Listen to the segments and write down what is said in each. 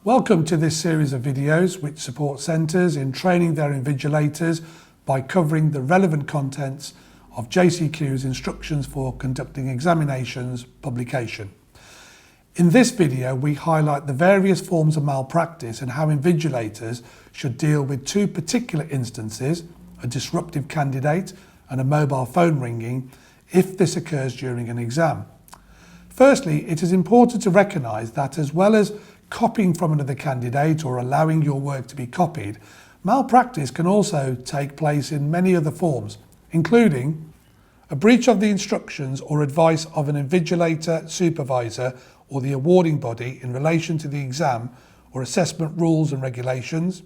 Welcome to this series of videos which support centres in training their invigilators by covering the relevant contents of JCQ's Instructions for Conducting Examinations publication. In this video we highlight the various forms of malpractice and how invigilators should deal with two particular instances, a disruptive candidate and a mobile phone ringing, if this occurs during an exam. Firstly, it is important to recognise that as well as copying from another candidate or allowing your work to be copied, malpractice can also take place in many other forms, including a breach of the instructions or advice of an invigilator, supervisor or the awarding body in relation to the exam or assessment rules and regulations,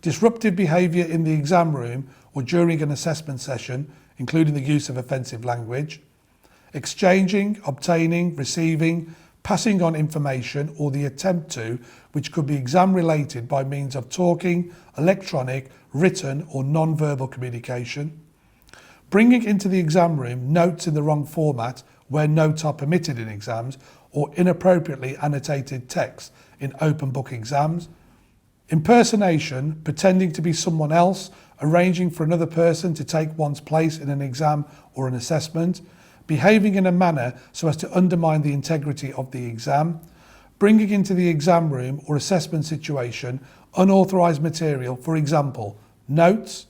disruptive behaviour in the exam room or during an assessment session, including the use of offensive language, exchanging, obtaining, receiving, passing on information or the attempt to, which could be exam related by means of talking, electronic, written or non-verbal communication, bringing into the exam room notes in the wrong format where notes are permitted in exams or inappropriately annotated text in open book exams, impersonation, pretending to be someone else, arranging for another person to take one's place in an exam or an assessment, behaving in a manner so as to undermine the integrity of the exam, bringing into the exam room or assessment situation unauthorised material, for example, notes,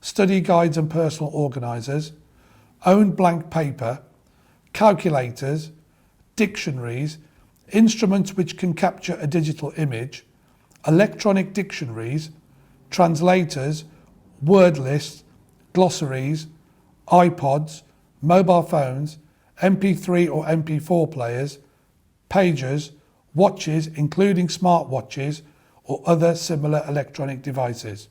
study guides and personal organisers, owned blank paper, calculators, dictionaries, instruments which can capture a digital image, electronic dictionaries, translators, word lists, glossaries, iPods, mobile phones, MP3 or MP4 players, pagers, watches including smart watches or other similar electronic devices.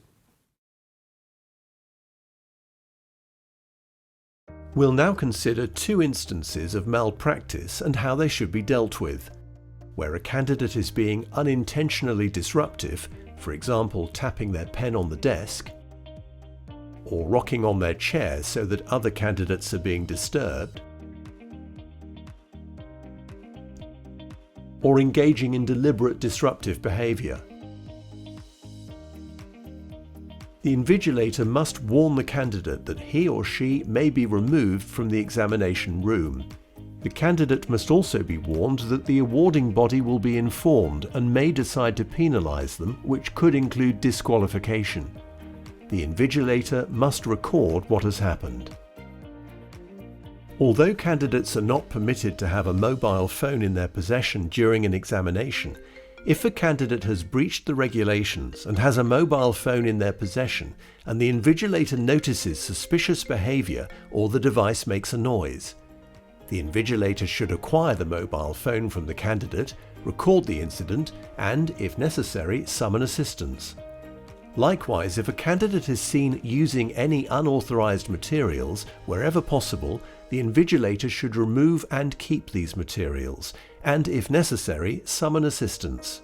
We'll now consider two instances of malpractice and how they should be dealt with. Where a candidate is being unintentionally disruptive, for example tapping their pen on the desk, or rocking on their chair so that other candidates are being disturbed, or engaging in deliberate disruptive behaviour. The invigilator must warn the candidate that he or she may be removed from the examination room. The candidate must also be warned that the awarding body will be informed and may decide to penalise them, which could include disqualification. The invigilator must record what has happened. Although candidates are not permitted to have a mobile phone in their possession during an examination, if a candidate has breached the regulations and has a mobile phone in their possession and the invigilator notices suspicious behaviour or the device makes a noise, the invigilator should acquire the mobile phone from the candidate, record the incident and, if necessary, summon assistance. Likewise, if a candidate is seen using any unauthorised materials, wherever possible, the invigilator should remove and keep these materials, and if necessary, summon assistance.